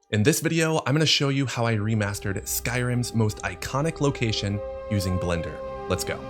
In this video, I'm going to show you how I remastered Skyrim's most iconic location using Blender. Let's go.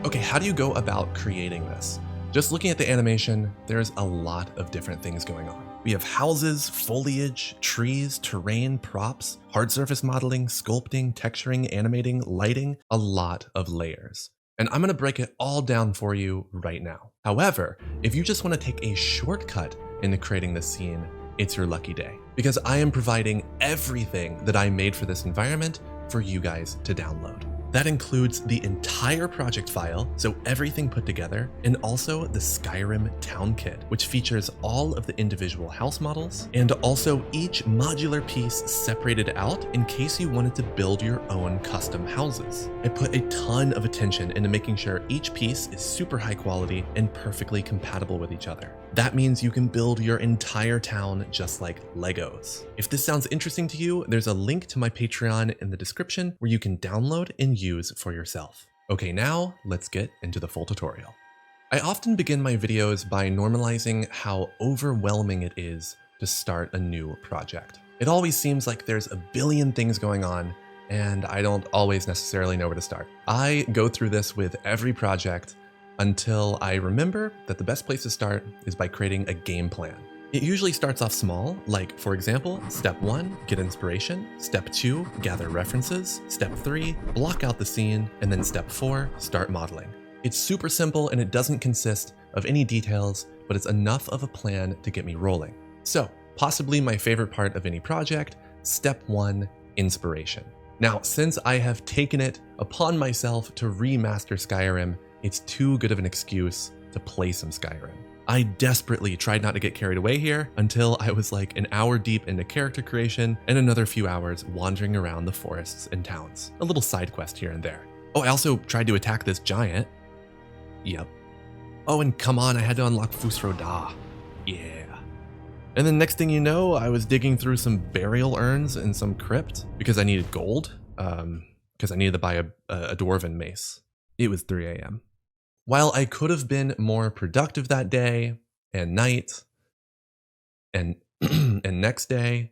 Okay, how do you go about creating this? Just looking at the animation, there's a lot of different things going on. We have houses, foliage, trees, terrain, props, hard surface modeling, sculpting, texturing, animating, lighting, a lot of layers. And I'm gonna break it all down for you right now. However, if you just wanna take a shortcut into creating this scene, it's your lucky day. Because I am providing everything that I made for this environment for you guys to download. That includes the entire project file, so everything put together, and also the Skyrim Town Kit, which features all of the individual house models, and also each modular piece separated out in case you wanted to build your own custom houses. I put a ton of attention into making sure each piece is super high quality and perfectly compatible with each other. That means you can build your entire town just like Legos. If this sounds interesting to you, there's a link to my Patreon in the description where you can download and use for yourself. Okay, now let's get into the full tutorial. I often begin my videos by normalizing how overwhelming it is to start a new project. It always seems like there's a billion things going on, and I don't always necessarily know where to start. I go through this with every project until I remember that the best place to start is by creating a game plan. It usually starts off small, like for example, step 1, get inspiration, step 2, gather references, step 3, block out the scene, and then step 4, start modeling. It's super simple and it doesn't consist of any details, but it's enough of a plan to get me rolling. So, possibly my favorite part of any project, step 1, inspiration. Now, since I have taken it upon myself to remaster Skyrim, it's too good of an excuse to play some Skyrim. I desperately tried not to get carried away here until I was like an hour deep into character creation and another few hours wandering around the forests and towns. A little side quest here and there. Oh, I also tried to attack this giant. Yep. Oh, and come on, I had to unlock Fusroda. Yeah. And then next thing you know, I was digging through some burial urns in some crypt because I needed gold, because I needed to buy a dwarven mace. It was 3 a.m. While I could have been more productive that day and night and and next day,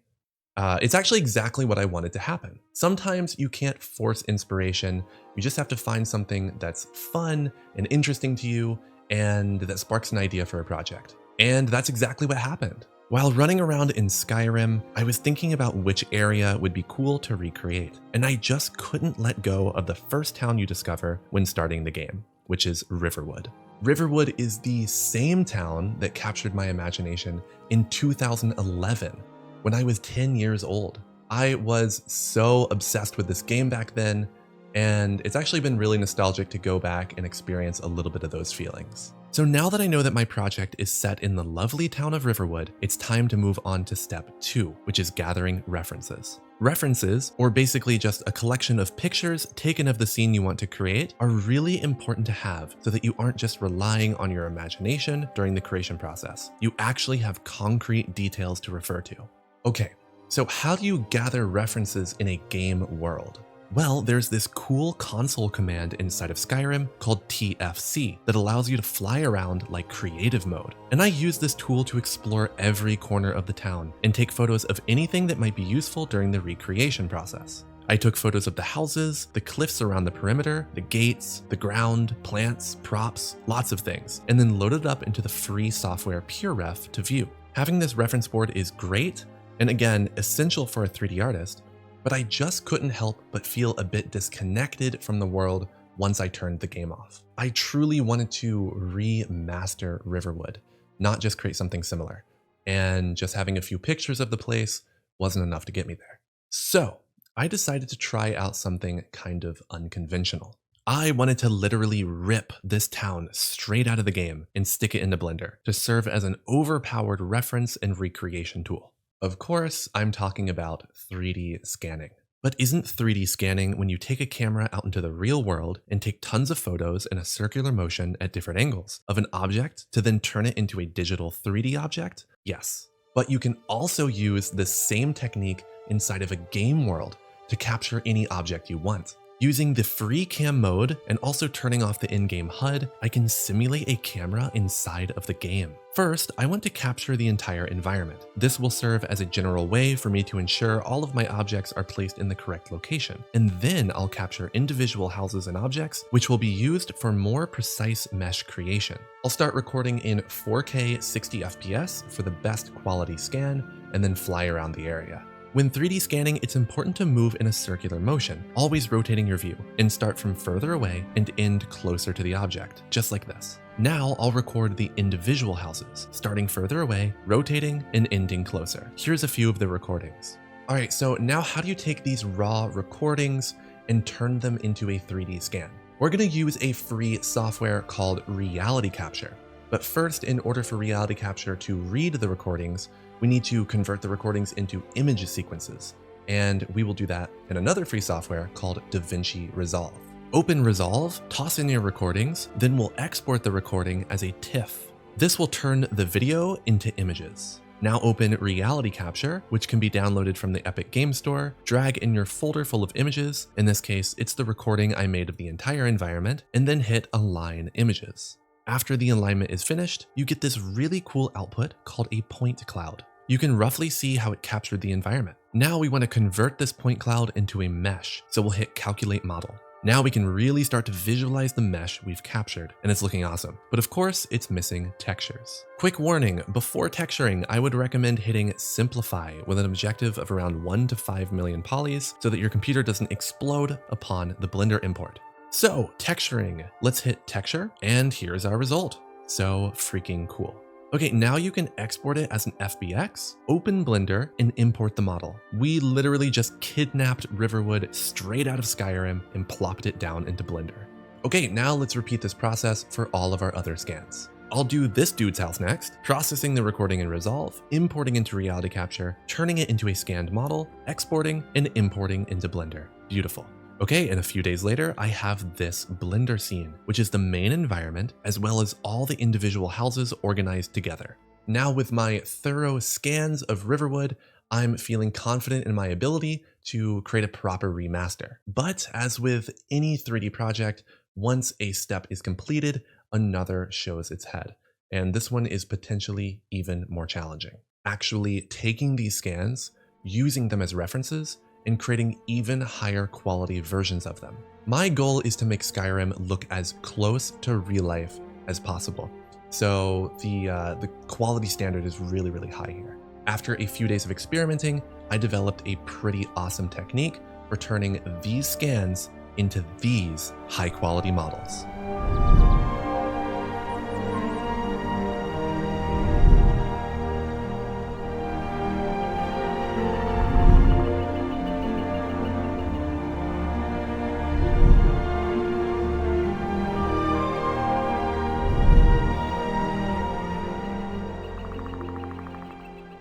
it's actually exactly what I wanted to happen. Sometimes you can't force inspiration. You just have to find something that's fun and interesting to you and that sparks an idea for a project. And that's exactly what happened. While running around in Skyrim, I was thinking about which area would be cool to recreate, and I just couldn't let go of the first town you discover when starting the game, which is Riverwood. Riverwood is the same town that captured my imagination in 2011, when I was 10 years old. I was so obsessed with this game back then, and it's actually been really nostalgic to go back and experience a little bit of those feelings. So now that I know that my project is set in the lovely town of Riverwood, it's time to move on to step 2, which is gathering references. References, or basically just a collection of pictures taken of the scene you want to create, are really important to have so that you aren't just relying on your imagination during the creation process. You actually have concrete details to refer to. Okay, so how do you gather references in a game world? Well, there's this cool console command inside of Skyrim called TFC that allows you to fly around like creative mode. And I use this tool to explore every corner of the town and take photos of anything that might be useful during the recreation process. I took photos of the houses, the cliffs around the perimeter, the gates, the ground, plants, props, lots of things, and then loaded up into the free software PureRef to view. Having this reference board is great, and again, essential for a 3D artist, but I just couldn't help but feel a bit disconnected from the world once I turned the game off. I truly wanted to remaster Riverwood, not just create something similar. And just having a few pictures of the place wasn't enough to get me there. So I decided to try out something kind of unconventional. I wanted to literally rip this town straight out of the game and stick it into Blender to serve as an overpowered reference and recreation tool. Of course, I'm talking about 3D scanning. But isn't 3D scanning when you take a camera out into the real world and take tons of photos in a circular motion at different angles of an object to then turn it into a digital 3D object? Yes. But you can also use the same technique inside of a game world to capture any object you want. Using the free cam mode and also turning off the in-game HUD, I can simulate a camera inside of the game. First, I want to capture the entire environment. This will serve as a general way for me to ensure all of my objects are placed in the correct location. And then I'll capture individual houses and objects, which will be used for more precise mesh creation. I'll start recording in 4K 60 FPS for the best quality scan, and then fly around the area. When 3D scanning, it's important to move in a circular motion, always rotating your view, and start from further away and end closer to the object, just like this. Now I'll record the individual houses, starting further away, rotating, and ending closer. Here's a few of the recordings. Alright, so now how do you take these raw recordings and turn them into a 3D scan? We're going to use a free software called Reality Capture. But first, in order for Reality Capture to read the recordings, we need to convert the recordings into image sequences, and we will do that in another free software called DaVinci Resolve. Open Resolve, toss in your recordings, then we'll export the recording as a TIFF. This will turn the video into images. Now open Reality Capture, which can be downloaded from the Epic Game Store, drag in your folder full of images, in this case it's the recording I made of the entire environment, and then hit Align Images. After the alignment is finished, you get this really cool output called a point cloud. You can roughly see how it captured the environment. Now we want to convert this point cloud into a mesh, so we'll hit Calculate Model. Now we can really start to visualize the mesh we've captured, and it's looking awesome. But of course, it's missing textures. Quick warning, before texturing, I would recommend hitting Simplify with an objective of around 1 to 5 million polys so that your computer doesn't explode upon the Blender import. So, texturing. Let's hit Texture, and here's our result. So freaking cool. Okay, now you can export it as an FBX, open Blender, and import the model. We literally just kidnapped Riverwood straight out of Skyrim and plopped it down into Blender. Okay, now let's repeat this process for all of our other scans. I'll do this dude's house next, processing the recording in Resolve, importing into Reality Capture, turning it into a scanned model, exporting, and importing into Blender. Beautiful. Okay, and a few days later, I have this Blender scene, which is the main environment, as well as all the individual houses organized together. Now with my thorough scans of Riverwood, I'm feeling confident in my ability to create a proper remaster. But as with any 3D project, once a step is completed, another shows its head. And this one is potentially even more challenging. Actually taking these scans, using them as references, and creating even higher quality versions of them. My goal is to make Skyrim look as close to real life as possible. So the quality standard is really, really high here. After a few days of experimenting, I developed a pretty awesome technique for turning these scans into these high quality models.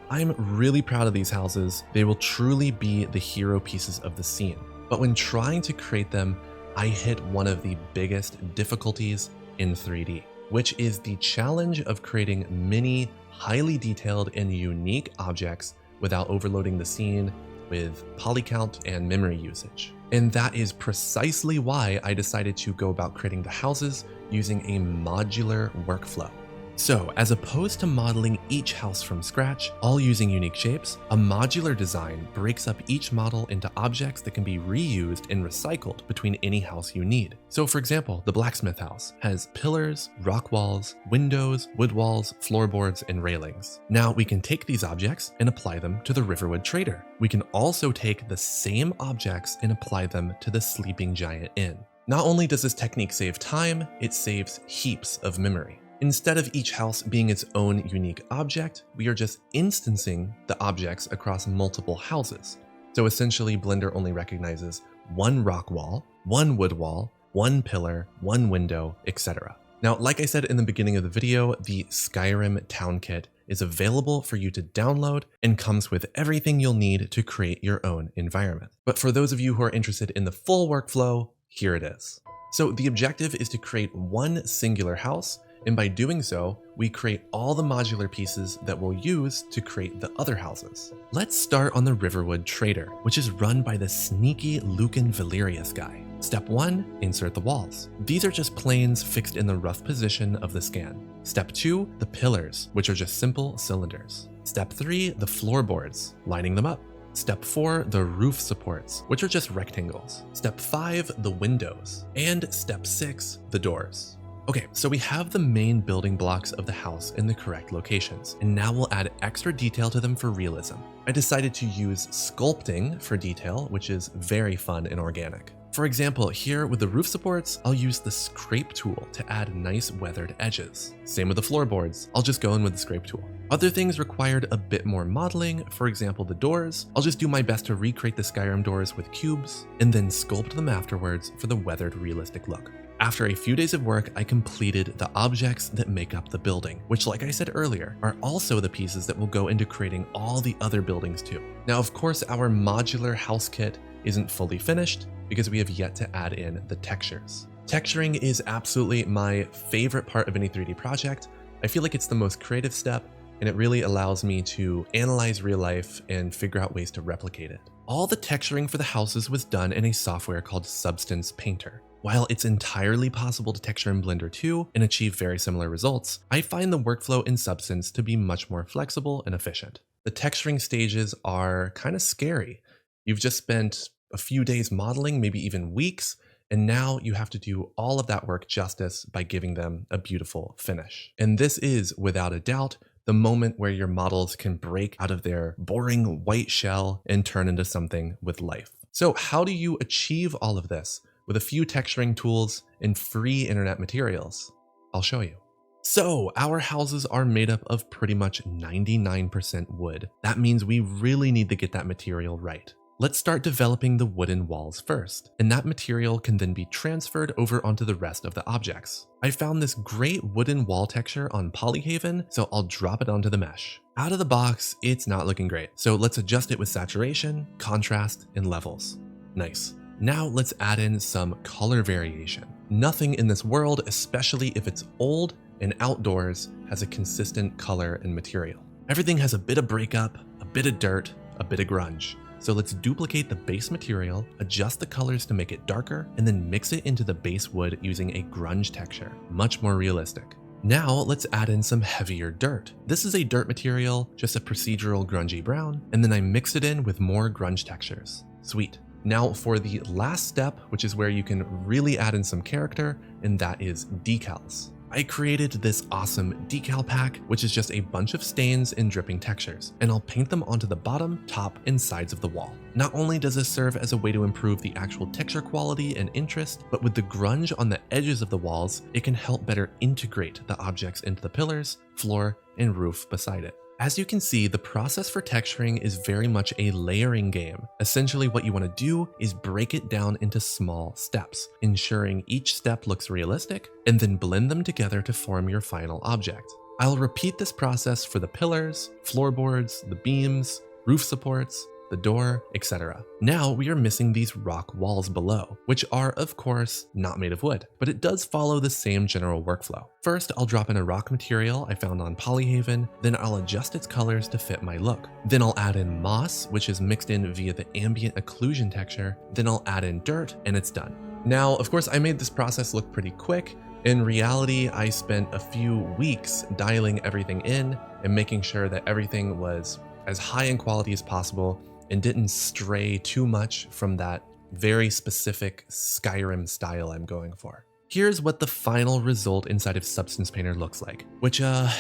I'm really proud of these houses. They will truly be the hero pieces of the scene. But when trying to create them, I hit one of the biggest difficulties in 3D, which is the challenge of creating many highly detailed and unique objects without overloading the scene with poly count and memory usage. And that is precisely why I decided to go about creating the houses using a modular workflow. So, as opposed to modeling each house from scratch, all using unique shapes, a modular design breaks up each model into objects that can be reused and recycled between any house you need. So for example, the blacksmith house has pillars, rock walls, windows, wood walls, floorboards, and railings. Now we can take these objects and apply them to the Riverwood Trader. We can also take the same objects and apply them to the Sleeping Giant Inn. Not only does this technique save time, it saves heaps of memory. Instead of each house being its own unique object, we are just instancing the objects across multiple houses. So essentially, Blender only recognizes one rock wall, one wood wall, one pillar, one window, etc. Now, like I said in the beginning of the video, the Skyrim Town Kit is available for you to download and comes with everything you'll need to create your own environment. But for those of you who are interested in the full workflow, here it is. So the objective is to create one singular house, and by doing so, we create all the modular pieces that we'll use to create the other houses. Let's start on the Riverwood Trader, which is run by the sneaky Lucan Valerius guy. Step 1, insert the walls. These are just planes fixed in the rough position of the scan. Step 2, the pillars, which are just simple cylinders. Step 3, the floorboards, lining them up. Step 4, the roof supports, which are just rectangles. Step 5, the windows. And Step 6, the doors. Okay, so we have the main building blocks of the house in the correct locations, and now we'll add extra detail to them for realism. I decided to use sculpting for detail, which is very fun and organic. For example, here with the roof supports, I'll use the scrape tool to add nice weathered edges. Same with the floorboards, I'll just go in with the scrape tool. Other things required a bit more modeling, for example the doors, I'll just do my best to recreate the Skyrim doors with cubes, and then sculpt them afterwards for the weathered realistic look. After a few days of work, I completed the objects that make up the building, which like I said earlier, are also the pieces that will go into creating all the other buildings too. Now of course our modular house kit isn't fully finished because we have yet to add in the textures. Texturing is absolutely my favorite part of any 3D project. I feel like it's the most creative step, and it really allows me to analyze real life and figure out ways to replicate it. All the texturing for the houses was done in a software called Substance Painter. While it's entirely possible to texture in Blender too and achieve very similar results, I find the workflow in Substance to be much more flexible and efficient. The texturing stages are kind of scary. You've just spent a few days modeling, maybe even weeks, and now you have to do all of that work justice by giving them a beautiful finish. And this is, without a doubt, the moment where your models can break out of their boring white shell and turn into something with life. So how do you achieve all of this with a few texturing tools and free internet materials? I'll show you. So our houses are made up of pretty much 99% wood. That means we really need to get that material right. Let's start developing the wooden walls first, and that material can then be transferred over onto the rest of the objects. I found this great wooden wall texture on Polyhaven, so I'll drop it onto the mesh. Out of the box, it's not looking great, so let's adjust it with saturation, contrast, and levels. Nice. Now let's add in some color variation. Nothing in this world, especially if it's old and outdoors, has a consistent color and material. Everything has a bit of breakup, a bit of dirt, a bit of grunge. So let's duplicate the base material, adjust the colors to make it darker, and then mix it into the base wood using a grunge texture, much more realistic. Now let's add in some heavier dirt. This is a dirt material, just a procedural grungy brown, and then I mixed it in with more grunge textures. Sweet. Now for the last step, which is where you can really add in some character, and that is decals. I created this awesome decal pack, which is just a bunch of stains and dripping textures, and I'll paint them onto the bottom, top, and sides of the wall. Not only does this serve as a way to improve the actual texture quality and interest, but with the grunge on the edges of the walls, it can help better integrate the objects into the pillars, floor, and roof beside it. As you can see, the process for texturing is very much a layering game. Essentially, what you want to do is break it down into small steps, ensuring each step looks realistic, and then blend them together to form your final object. I'll repeat this process for the pillars, floorboards, the beams, roof supports, the door, etc. Now we are missing these rock walls below, which are of course not made of wood, but it does follow the same general workflow. First, I'll drop in a rock material I found on Polyhaven, then I'll adjust its colors to fit my look. Then I'll add in moss, which is mixed in via the ambient occlusion texture, then I'll add in dirt, and it's done. Now, of course, I made this process look pretty quick. In reality, I spent a few weeks dialing everything in and making sure that everything was as high in quality as possible and didn't stray too much from that very specific Skyrim style I'm going for. Here's what the final result inside of Substance Painter looks like, which yeah,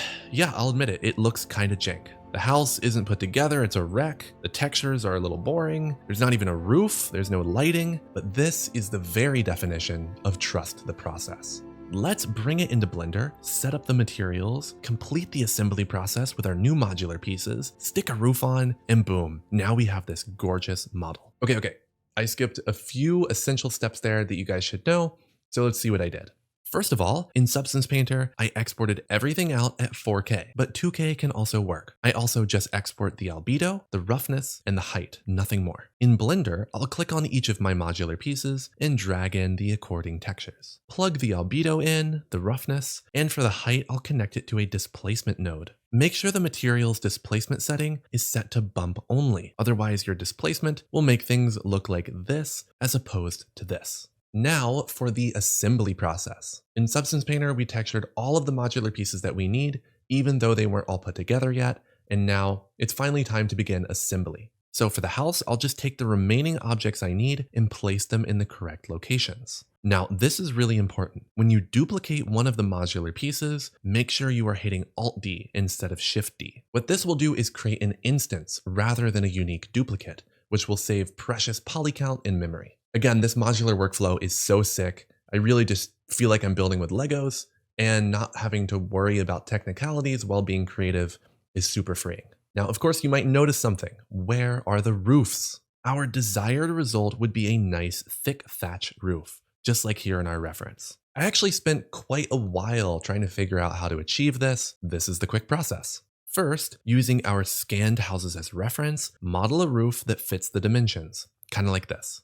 I'll admit it, it looks kind of jank. The house isn't put together, it's a wreck. The textures are a little boring. There's not even a roof, there's no lighting, but this is the very definition of trust the process. Let's bring it into Blender, set up the materials, complete the assembly process with our new modular pieces, stick a roof on, and boom, now we have this gorgeous model. Okay, I skipped a few essential steps there that you guys should know, so let's see what I did. First of all, in Substance Painter, I exported everything out at 4K, but 2K can also work. I also just export the albedo, the roughness, and the height, nothing more. In Blender, I'll click on each of my modular pieces and drag in the according textures. Plug the albedo in, the roughness, and for the height, I'll connect it to a displacement node. Make sure the material's displacement setting is set to bump only, otherwise your displacement will make things look like this as opposed to this. Now for the assembly process. In Substance Painter, we textured all of the modular pieces that we need, even though they weren't all put together yet, and now it's finally time to begin assembly. So for the house, I'll just take the remaining objects I need and place them in the correct locations. Now, this is really important. When you duplicate one of the modular pieces, make sure you are hitting Alt-D instead of Shift-D. What this will do is create an instance rather than a unique duplicate, which will save precious poly count in memory. Again, this modular workflow is so sick. I really just feel like I'm building with Legos, and not having to worry about technicalities while being creative is super freeing. Now, of course, you might notice something. Where are the roofs? Our desired result would be a nice thick thatch roof, just like here in our reference. I actually spent quite a while trying to figure out how to achieve this. This is the quick process. First, using our scanned houses as reference, model a roof that fits the dimensions, kind of like this.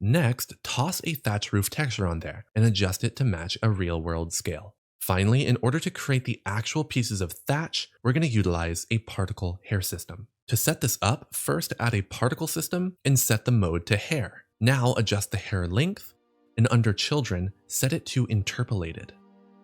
Next, toss a thatch roof texture on there and adjust it to match a real-world scale. Finally, in order to create the actual pieces of thatch, we're going to utilize a particle hair system. To set this up, first add a particle system and set the mode to hair. Now adjust the hair length, and under children, set it to interpolated.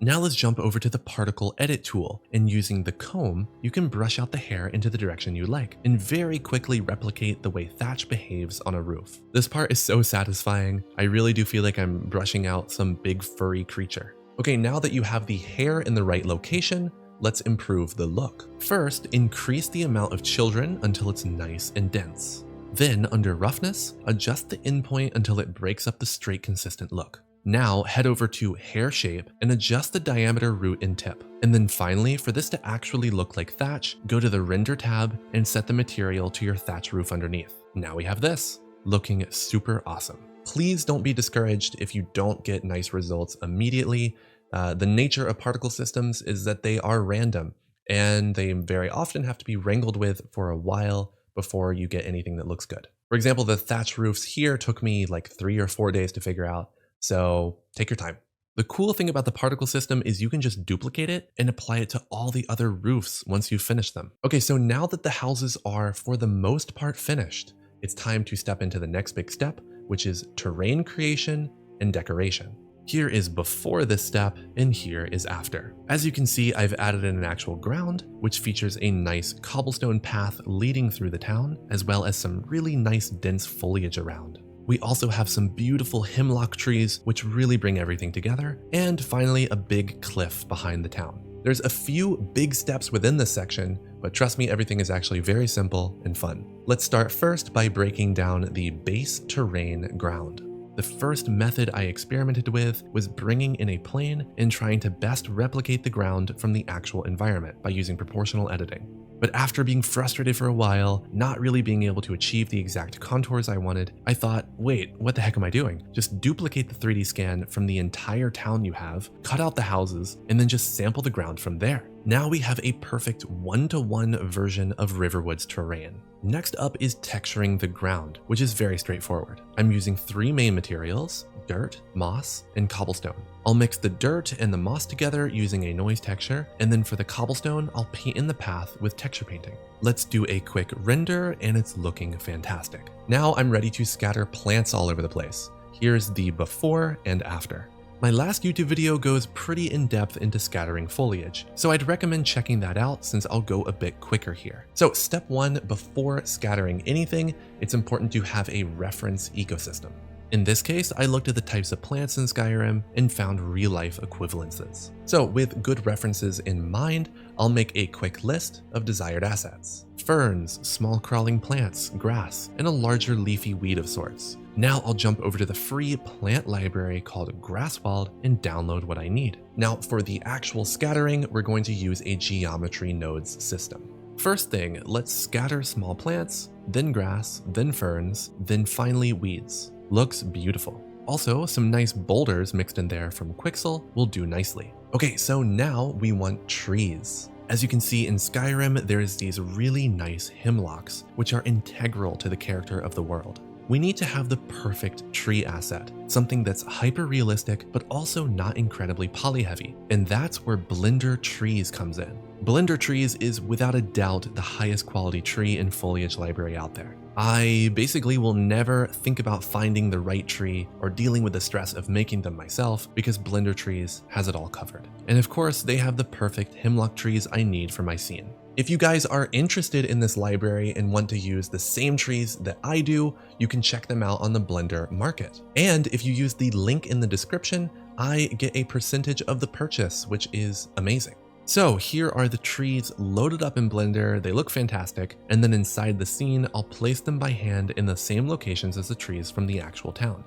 Now let's jump over to the particle edit tool, and using the comb, you can brush out the hair into the direction you like and very quickly replicate the way thatch behaves on a roof. This part is so satisfying. I really do feel like I'm brushing out some big furry creature. Okay, now that you have the hair in the right location, let's improve the look. First, increase the amount of children until it's nice and dense. Then, under roughness, adjust the endpoint until it breaks up the straight, consistent look. Now head over to hair shape and adjust the diameter, root, and tip. And then finally, for this to actually look like thatch, go to the render tab and set the material to your thatch roof underneath. Now we have this, looking super awesome. Please don't be discouraged if you don't get nice results immediately. The nature of particle systems is that they are random, and they very often have to be wrangled with for a while before you get anything that looks good. For example, the thatch roofs here took me like 3 or 4 days to figure out. So take your time. The cool thing about the particle system is you can just duplicate it and apply it to all the other roofs once you've finished them. Okay, so now that the houses are for the most part finished, it's time to step into the next big step, which is terrain creation and decoration. Here is before this step, and here is after. As you can see, I've added in an actual ground, which features a nice cobblestone path leading through the town, as well as some really nice dense foliage around. We also have some beautiful hemlock trees, which really bring everything together, and finally a big cliff behind the town. There's a few big steps within this section, but trust me, everything is actually very simple and fun. Let's start first by breaking down the base terrain ground. The first method I experimented with was bringing in a plane and trying to best replicate the ground from the actual environment by using proportional editing. But after being frustrated for a while, not really being able to achieve the exact contours I wanted, I thought, wait, what the heck am I doing? Just duplicate the 3D scan from the entire town you have, cut out the houses, and then just sample the ground from there. Now we have a perfect one-to-one version of Riverwood's terrain. Next up is texturing the ground, which is very straightforward. I'm using 3 main materials, dirt, moss, and cobblestone. I'll mix the dirt and the moss together using a noise texture, and then for the cobblestone, I'll paint in the path with texture painting. Let's do a quick render, and it's looking fantastic. Now I'm ready to scatter plants all over the place. Here's the before and after. My last YouTube video goes pretty in-depth into scattering foliage, so I'd recommend checking that out since I'll go a bit quicker here. So step 1, before scattering anything, it's important to have a reference ecosystem. In this case, I looked at the types of plants in Skyrim and found real-life equivalences. So with good references in mind, I'll make a quick list of desired assets. Ferns, small crawling plants, grass, and a larger leafy weed of sorts. Now I'll jump over to the free plant library called Grasswald and download what I need. Now for the actual scattering, we're going to use a geometry nodes system. First thing, let's scatter small plants, then grass, then ferns, then finally weeds. Looks beautiful. Also, some nice boulders mixed in there from Quixel will do nicely. Okay, so now we want trees. As you can see in Skyrim, there's these really nice hemlocks, which are integral to the character of the world. We need to have the perfect tree asset, something that's hyper-realistic but also not incredibly poly-heavy, and that's where Blender Trees comes in. Blender Trees is without a doubt the highest quality tree and foliage library out there. I basically will never think about finding the right tree or dealing with the stress of making them myself because Blender Trees has it all covered. And of course, they have the perfect hemlock trees I need for my scene. If you guys are interested in this library and want to use the same trees that I do, you can check them out on the Blender Market. And if you use the link in the description, I get a percentage of the purchase, which is amazing. So here are the trees loaded up in Blender, they look fantastic, and then inside the scene, I'll place them by hand in the same locations as the trees from the actual town.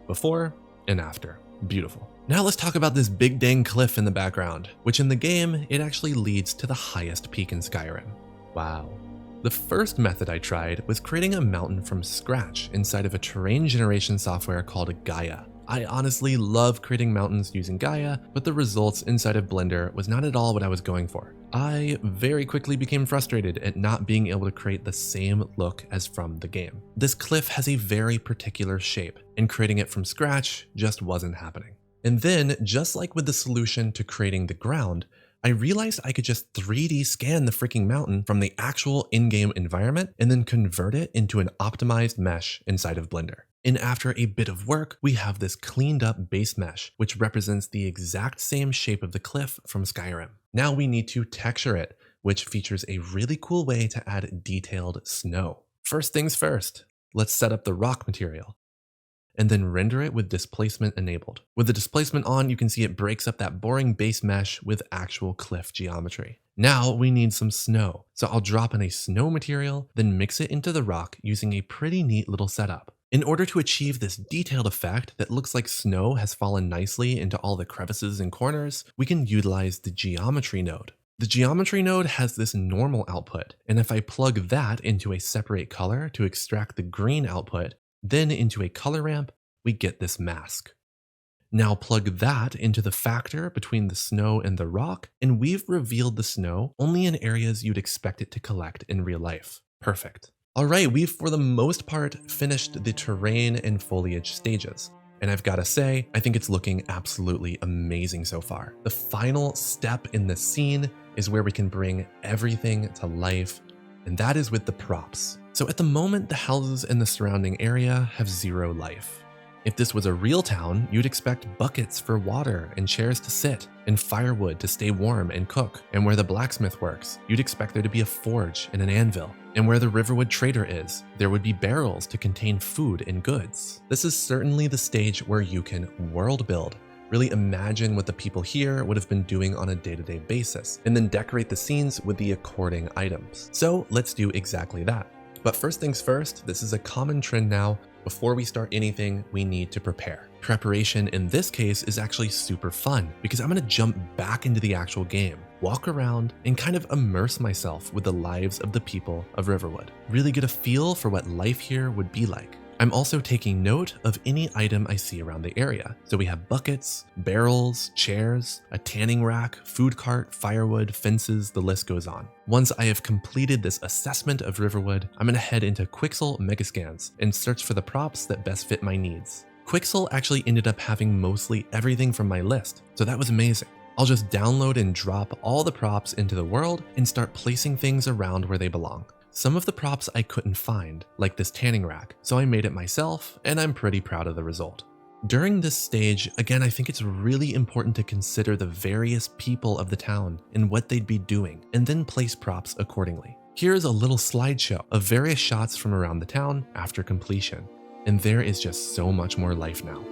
Before and after. Beautiful. Now let's talk about this big dang cliff in the background, which in the game, it actually leads to the highest peak in Skyrim. Wow. The first method I tried was creating a mountain from scratch inside of a terrain generation software called Gaia. I honestly love creating mountains using Gaia, but the results inside of Blender was not at all what I was going for. I very quickly became frustrated at not being able to create the same look as from the game. This cliff has a very particular shape, and creating it from scratch just wasn't happening. And then, just like with the solution to creating the ground, I realized I could just 3D scan the freaking mountain from the actual in-game environment and then convert it into an optimized mesh inside of Blender. And after a bit of work, we have this cleaned up base mesh, which represents the exact same shape of the cliff from Skyrim. Now we need to texture it, which features a really cool way to add detailed snow. First things first, let's set up the rock material, and then render it with displacement enabled. With the displacement on, you can see it breaks up that boring base mesh with actual cliff geometry. Now we need some snow, so I'll drop in a snow material, then mix it into the rock using a pretty neat little setup. In order to achieve this detailed effect that looks like snow has fallen nicely into all the crevices and corners, we can utilize the geometry node. The geometry node has this normal output, and if I plug that into a separate color to extract the green output, then into a color ramp, we get this mask. Now plug that into the factor between the snow and the rock, and we've revealed the snow only in areas you'd expect it to collect in real life. Perfect. Alright, we've for the most part finished the terrain and foliage stages. And I've gotta say, I think it's looking absolutely amazing so far. The final step in the scene is where we can bring everything to life, and that is with the props. So at the moment, the houses in the surrounding area have zero life. If this was a real town, you'd expect buckets for water and chairs to sit, and firewood to stay warm and cook. And where the blacksmith works, you'd expect there to be a forge and an anvil. And where the Riverwood trader is, there would be barrels to contain food and goods. This is certainly the stage where you can world build, really imagine what the people here would have been doing on a day-to-day basis, and then decorate the scenes with the according items. So let's do exactly that. But first things first, this is a common trend now. Before we start anything, we need to prepare. Preparation in this case is actually super fun because I'm gonna jump back into the actual game, walk around, and kind of immerse myself with the lives of the people of Riverwood. Really get a feel for what life here would be like. I'm also taking note of any item I see around the area. So we have buckets, barrels, chairs, a tanning rack, food cart, firewood, fences, the list goes on. Once I have completed this assessment of Riverwood, I'm gonna head into Quixel Megascans and search for the props that best fit my needs. Quixel actually ended up having mostly everything from my list, so that was amazing. I'll just download and drop all the props into the world and start placing things around where they belong. Some of the props I couldn't find, like this tanning rack, so I made it myself, and I'm pretty proud of the result. During this stage, again, I think it's really important to consider the various people of the town and what they'd be doing, and then place props accordingly. Here's a little slideshow of various shots from around the town after completion, and there is just so much more life now.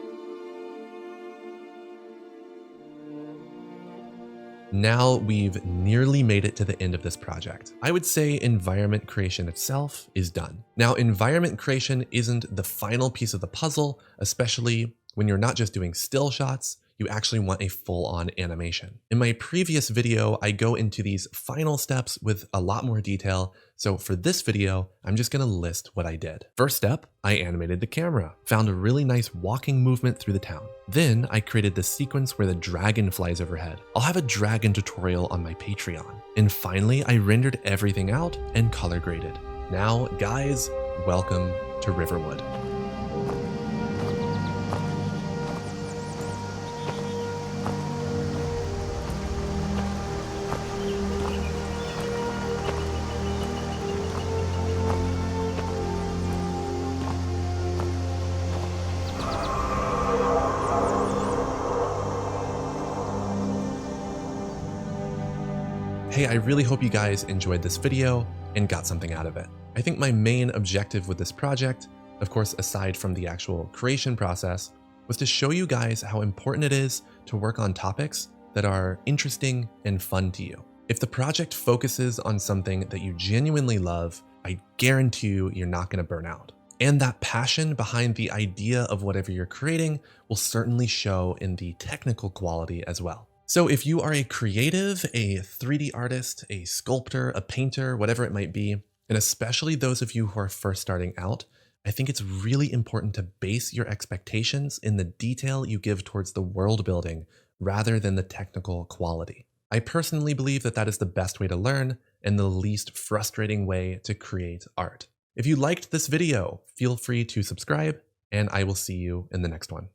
Now we've nearly made it to the end of this project. I would say environment creation itself is done. Now, environment creation isn't the final piece of the puzzle, especially when you're not just doing still shots, you actually want a full-on animation. In my previous video, I go into these final steps with a lot more detail, so for this video, I'm just gonna list what I did. First step, I animated the camera, found a really nice walking movement through the town. Then I created the sequence where the dragon flies overhead. I'll have a dragon tutorial on my Patreon. And finally, I rendered everything out and color graded. Now, guys, welcome to Riverwood. Hey, I really hope you guys enjoyed this video and got something out of it. I think my main objective with this project, of course, aside from the actual creation process, was to show you guys how important it is to work on topics that are interesting and fun to you. If the project focuses on something that you genuinely love, I guarantee you're not going to burn out. And that passion behind the idea of whatever you're creating will certainly show in the technical quality as well. So if you are a creative, a 3D artist, a sculptor, a painter, whatever it might be, and especially those of you who are first starting out, I think it's really important to base your expectations in the detail you give towards the world building rather than the technical quality. I personally believe that that is the best way to learn and the least frustrating way to create art. If you liked this video, feel free to subscribe, and I will see you in the next one.